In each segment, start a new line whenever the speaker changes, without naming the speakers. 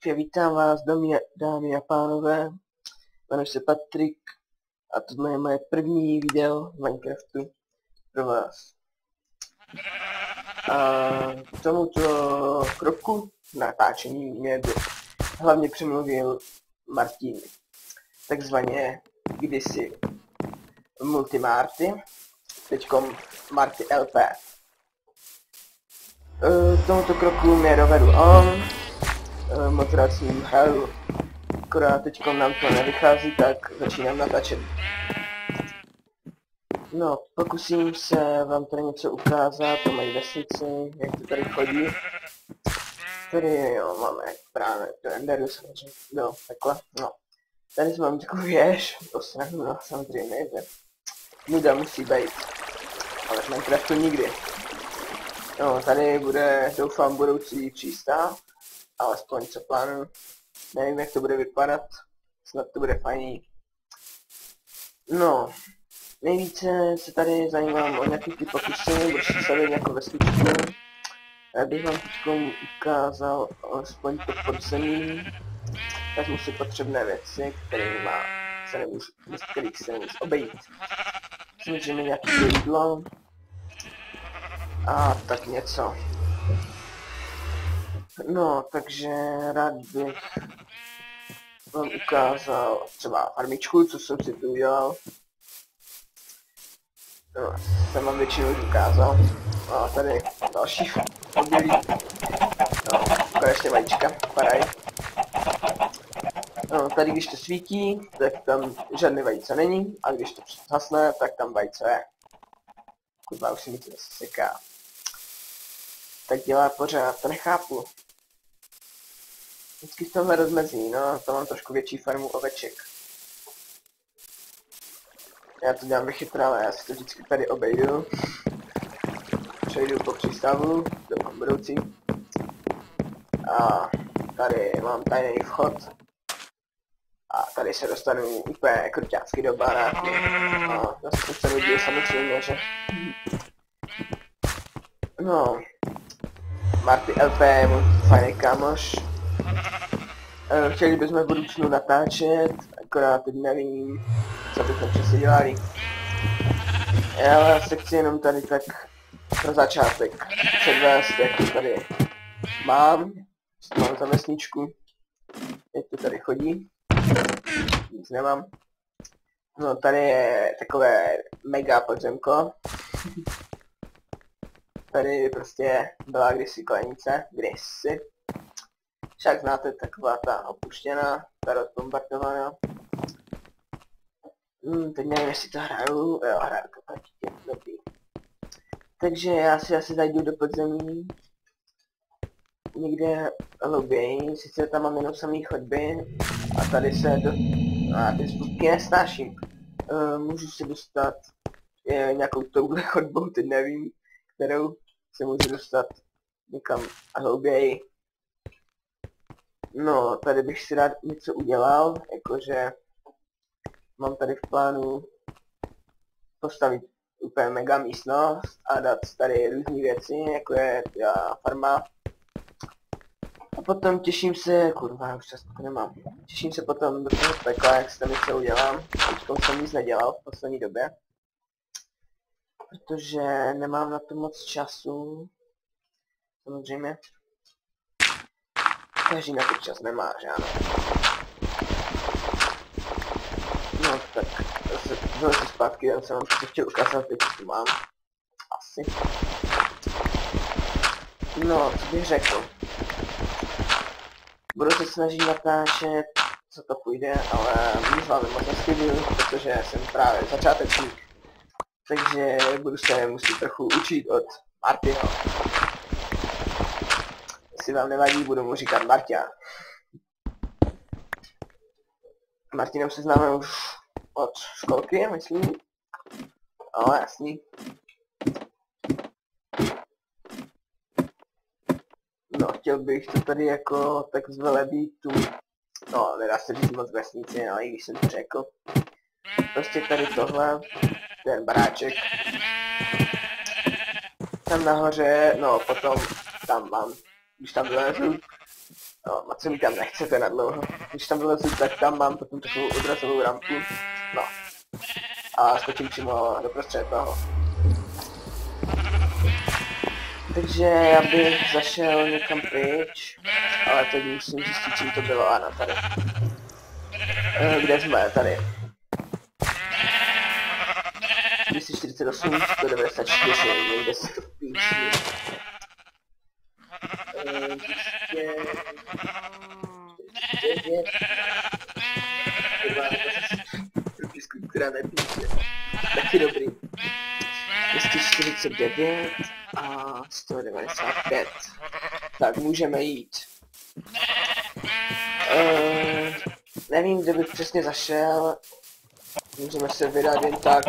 Takže vítám vás, dámy a pánové, jmenuji se Patrik a tohle je moje první video v Minecraftu pro vás. A k tomuto kroku natáčení mě hlavně přemluvil Martin, takzvaně kdysi Multimarty, teďkom Marty LP. K tomuto kroku mě dovedl on, moc rád s ním hraju, akorát teďkom nám to nevychází, tak začínám natáčet. No, pokusím se vám tady něco ukázat o mojí vesnici, jak to tady chodí. Tady jo, máme právě do renderu samozřejmě, no, takhle, no. Tady mám takovou věž, to stranu, no, samozřejmě, že nuda musí být, ale v Minecraftu nikdy. No, tady bude, doufám, budoucí přístav, alespoň co plánuju. Nevím, jak to bude vypadat, snad to bude fajný. No, nejvíce se tady zajímám o nějaký ty pokusy, budu si stavit nějakou vesničku. Já bych vám teď ukázal alespoň to podzemí. Vezmu si potřebné věci, kterých se nemůžu obejít. Samozřejmě nějaký jídlo. A tak něco. No, takže rád bych vám ukázal třeba farmičku, co jsem si tu udělal. No, jsem vám většinou už ukázal. A tady další obělí. No, konečně vajíčka, paraj. No, tady když to svítí, tak tam žádné vajíce není, a když to zhasne, tak tam vajíce je. Kurva, už si mi to zase seká. Tak dělá pořád, to nechápu. Vždycky v tomhle rozmezí, no, to mám trošku větší farmu oveček. Já to dělám vychytrale, já si to vždycky tady obejdu. Přejdu po přístavu, to mám budoucí. A tady mám tajný vchod. A tady se dostanu úplně kruťácky do baráku. A zase se rodil samozřejmě, že... No... Marty LP je můj fajný kámoš. Chtěli bychom v budoucnu natáčet, akorát teď nevím, co bychom přesně dělali. Já se chci jenom tady tak pro začátek předvést, jak to tady mám za vesničku, jak to tady chodí. Nic nemám. No, tady je takové mega podzemko. Tady prostě byla kdysi kolejnice, kdysi. Však znáte, taková ta opuštěná, ta rozbombardovaná. Teď nevím, jestli to hraju, jo, hraju to určitě, dobrý. Takže já si asi zajdu do podzemí. Někde hlouběji, sice tam mám jenom samý chodby a tady se ty zvuky nesnáším. Můžu se dostat nějakou touhle chodbou, teď nevím, kterou se můžu dostat někam hlouběji. No, tady bych si rád něco udělal, jakože mám tady v plánu postavit úplně mega místnost a dát tady různé věci, jako je farma. A potom těším se, kurva, už čas to nemám. Těším se potom do toho pekla, jak si tam něco udělám. Teďkom jsem nic nedělal v poslední době. Protože nemám na to moc času. Samozřejmě. Každý na to čas nemá, že ano. No tak, zase zpátky, já jsem vám to chtěl ukázat, teď co tu mám. Asi. No, co bych řekl. Budu se snažit natáčet, co to půjde, ale nic vám moc neslibuju, protože jsem právě začátečník. Takže budu se muset trochu učit od Martyho. Jestli vám nevadí, budu mu říkat Marťa. Martinem se známe už od školky, myslím. Ale jasný. No, chtěl bych to tady jako tak zvelebit tu... No, nedá se říct moc vesnici, ale i když jsem to řekl. Prostě tady tohle, ten baráček. Tam nahoře, no potom tam mám, když tam vylezu, No, a co mi tam nechcete na dlouho. Když tam vylezu, tak tam mám potom takovou odrazovou rampu. No. A skočím přímo doprostřed toho. Takže já bych zašel někam pryč, ale teď musím zjistit, čím to bylo. Ano, tady. Kde jsme? Tady. 248, 194, někde se to píší. 249. Propisku, která nepíše. Taky dobrý. 249 a 195. Tak můžeme jít. Nevím, kde bych přesně zašel. Můžeme se vydat jen tak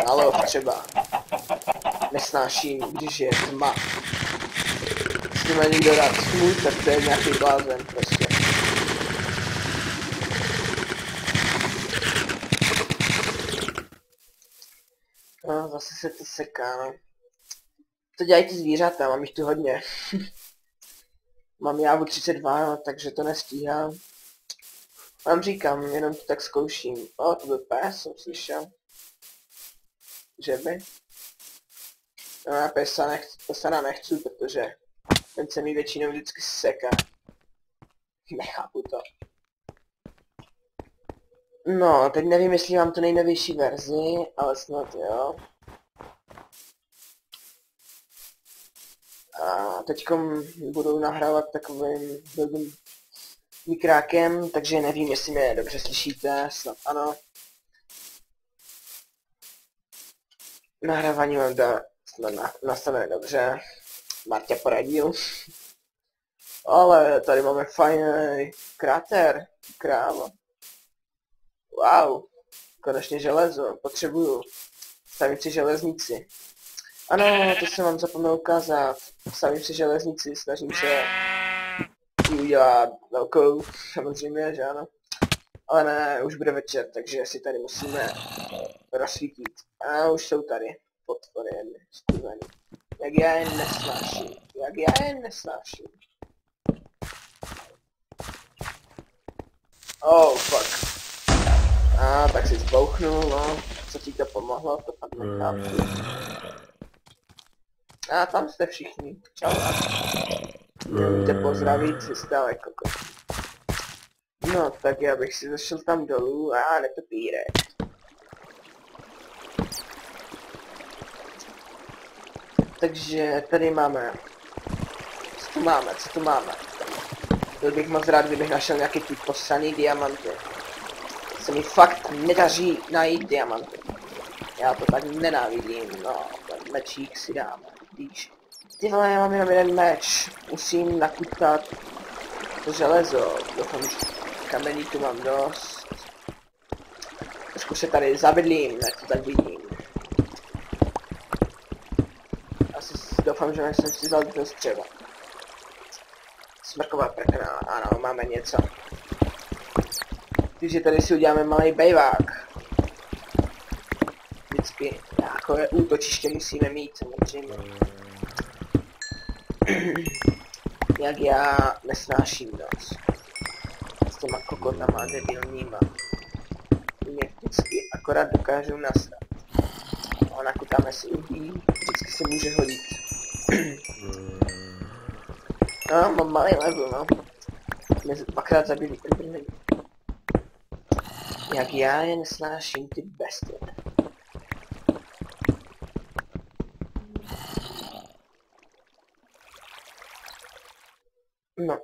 na lov třeba. Nesnáším, když je tma. Když má někdo rád tmu, tak to je nějaký blázen prostě. No, zase se to seká, no. To dělají ty zvířata, mám jich tu hodně. Mám jávu 32, no, takže to nestíhám. Vám říkám, jenom to tak zkouším. O, to byl pes, jsem slyšel. Že by? No, já pesa nechci, protože ten se mi většinou vždycky seká. Nechápu to. No, teď nevím, jestli mám tu nejnovější verzi, ale snad jo. A teďkom budu nahrávat takovým blbým mikrákem, takže nevím, jestli mě dobře slyšíte, snad ano. Nahrávání mám nastavené dobře. Marťa poradil. Ale tady máme fajný kráter, kráva. Wow, konečně železo, potřebuju. Stavím si železnici. Ano, to jsem vám zapomněl ukázat. Stavím si železnici, snažím se ji udělat velkou, samozřejmě, že ano. Ale ne, už bude večer, takže si tady musíme rozsvítit. A už jsou tady potvory, skurvený. Jak já je nesnáším. Oh, fuck. A tak si zbouchnul, no. Co ti to pomohlo, to pak nechápu. A tam jste všichni. Čau. Můžete pozdravit, si stále kokos. No, tak já bych si zašel tam dolů a netopírek. Takže tady máme... Co tu máme? Byl bych moc rád, kdybych našel nějaký ty posraný diamanty. Se mi fakt nedaří najít diamanty. Já to tak nenávidím, no, ten mečík si dáme, víš. Ty vole, já mám jenom jeden meč, musím nakutat to železo, doufám, že kamení tu mám dost. Trošku se tady zabydlím, jak to tak vidím. Asi doufám, že jsem si vzal do střeva. Smrková prkna, ano, máme něco. Takže tady si uděláme malý bejvák. Vždycky takové útočiště musíme mít, samozřejmě. Jak já nesnáším dost. S těma kokotama debilníma. Mě vždycky akorát dokážu nasrat. A nakutáme si uhlí, vždycky se může hodit. No, mám malý level, no. Mě dvakrát zabili ten brnění. Jak já je nesnáším, ty bestie. No.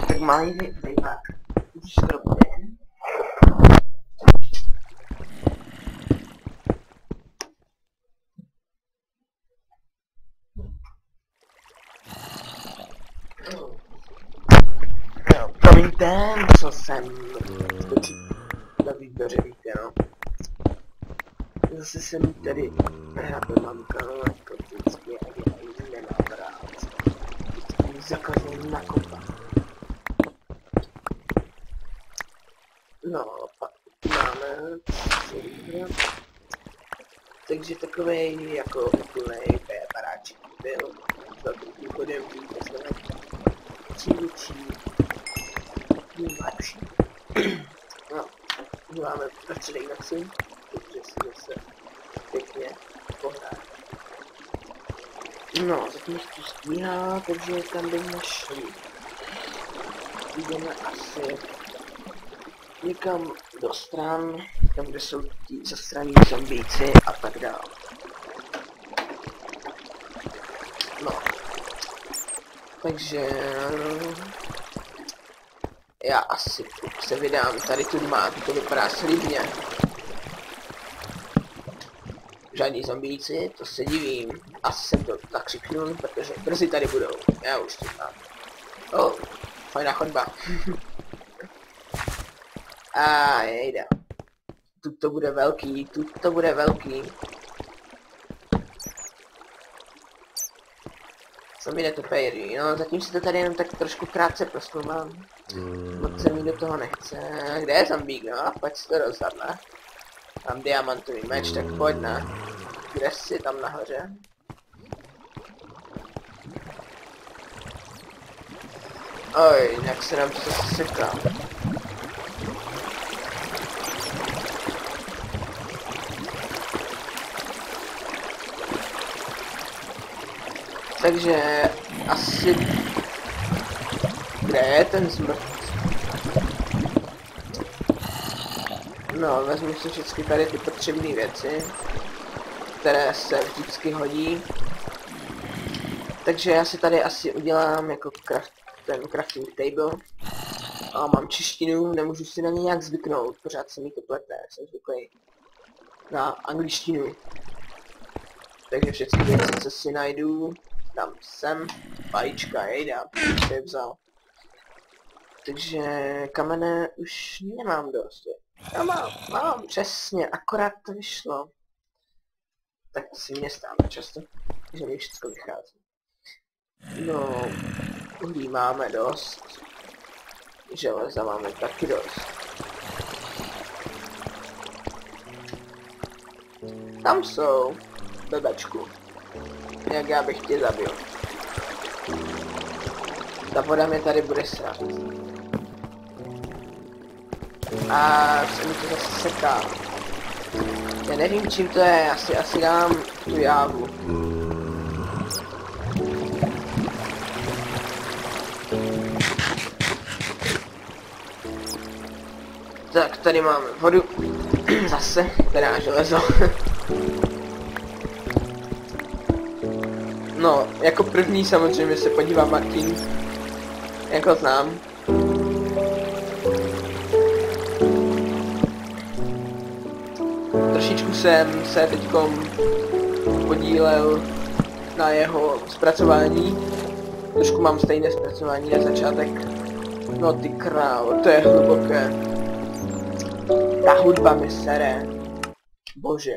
Tak malý bejvák. Už to bude. Promiňte, musel jsem skočit na výběře, víte, no. Zase jsem tady hrábl mamka, no, jako vždycky, a já ji nemám rád. Vždycky mi zakazují nakopat. No, pak máme... takže takovej jako úplnej baráček byl. S velkým průchodem, čím větší, tím lepší. No, máme prostředek noci, takže si zase pěkně pohrát. No, zatím se to stíhá, takže tam bychom šli. Jdeme asi někam do stran, tam kde jsou ti zastraní zombíci a tak dále. No. Takže já asi se vydám tady tu mátu, to vypadá slibně. Žádní zombíci, to se divím. Asi jsem to nakřiknul, protože brzy tady budou. Já už to znám. Oh, fajná chodba. A jejda. Tuto bude velký, tuto bude velký. Co mi jde to fejří, no zatím si to tady jenom tak trošku krátce proslouvám. Moc se mi do toho nechce. Kde je zombík, no? Pojď si to rozdat, ne? Mám diamantový meč, tak pojď, ne? Kde jsi tam nahoře? Oj, jak se nám to zase seká. Takže asi... Kde je ten zmrt? No, vezmu si všechny tady ty potřebné věci, které se vždycky hodí. Takže já si tady asi udělám jako ten crafting table. A mám češtinu, nemůžu si na ně nějak zvyknout, pořád se mi to plete, jsem zvyklý na angličtinu. Takže všechny věci, co si najdu, dám sem, vajíčka, jejda, se je vzal. Takže kamene už nemám dost. Já mám, přesně, akorát to vyšlo. Tak asi mě stále často, že mi všechno vychází. No, uhlí máme dost. Železa máme taky dost. Tam jsou, bebečku. Jak já bych tě zabil. Ta voda mě tady bude srát. A se mi to zase seká. Já nevím, čím to je, asi dám tu jávu. Tak, tady máme vodu. Zase, teda železo. No, jako první samozřejmě se podívá Martin. Jak ho znám. Trošičku jsem se teďkom podílel na jeho zpracování. Trošku mám stejné zpracování na začátek. No ty krávo, to je hluboké. Ta hudba mi sere. Bože,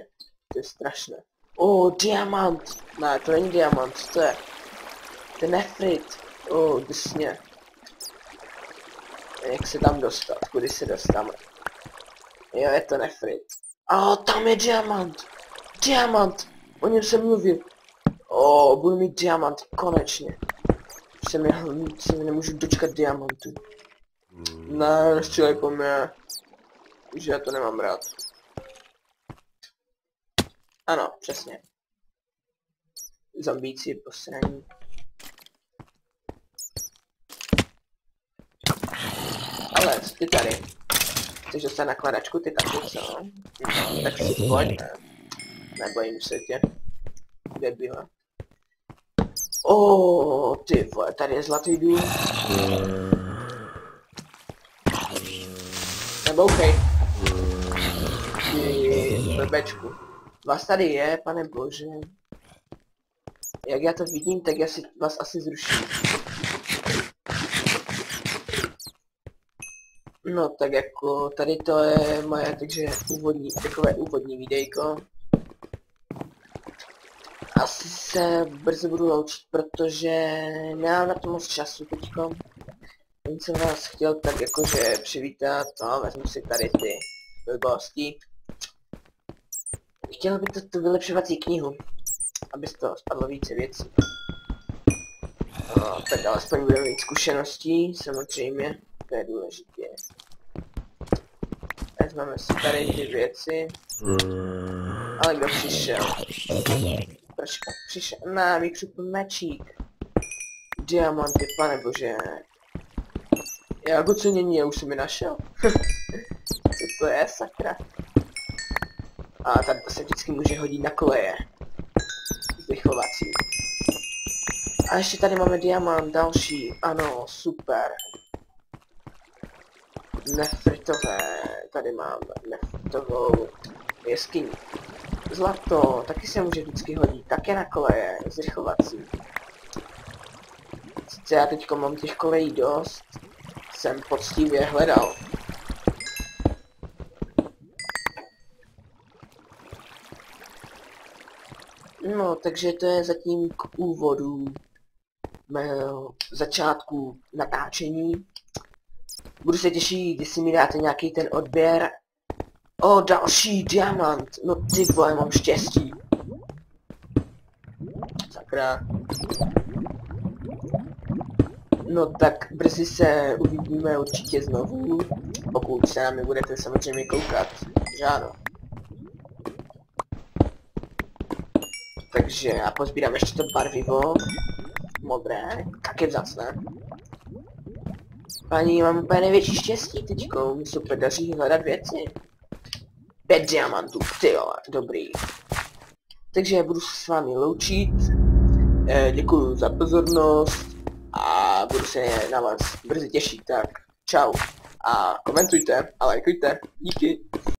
to je strašné. Diamant! Ne, to není diamant, co to je? To je nefrit. Drsně. Jak se tam dostat? Kudy se dostáme? Jo, je to nefrit. Tam je diamant! Diamant! O něm jsem mluvil. Budu mít diamant, konečně. Se mi nemůžu dočkat diamantu. Ne, nestřílej po mě. Už já to nemám rád. Ano, přesně. Zombíci posraní. Ale ty tady. Chceš dostat nakladačku, ty taky, co? No, tak si pojď, ne? Nebojím se tě. Debila. Ty vole, tady je zlatý důl. Nebouchej. Ty blbečku. Vás tady je, pane bože. Jak já to vidím, tak já si vás asi zruším. No tak jako tady to je moje, takže takové úvodní videjko. Asi se brzy budu loučit, protože nemám na to moc času teďko. Jen jsem vás chtěl tak jakože přivítat, vezmu si tady ty blbosti. chtěl by tu vylepšovací knihu, aby z toho spadlo více věcí. No, tak alespoň budeme mít zkušeností, samozřejmě, to je důležité. Vezmeme si tady ty věci. Ale kdo přišel? Pročka, přišel. Na, vykřupl mečík. Diamanty, pane bože. Jak ocenění, já už jsem mi našel. Co to je, sakra? A tady to se vždycky může hodit na koleje. Zrychlovací. A ještě tady máme diamant, další. Ano, super. Nefritové. Tady mám nefritovou jeskyni. Zlato, taky se může vždycky hodit. Také na koleje, zrychlovací. Sice já teďko mám těch kolejí dost. Jsem poctivě hledal. No, takže to je zatím k úvodu mého začátku natáčení. Budu se těšit, když si mi dáte nějaký ten odběr. O, další diamant! No ty vole, mám štěstí. Sakra. No tak brzy se uvidíme určitě znovu, pokud se na mě budete samozřejmě koukat, že ano. Takže já pozbírám ještě to barvivo, modré, tak je vzácné. Paní, mám úplně největší štěstí teďko, mi se úplně daří hledat věci. 5 diamantů, ty vole, dobrý. Takže budu se s vámi loučit, děkuji za pozornost a budu se na vás brzy těšit, tak čau. A komentujte a lajkujte, díky.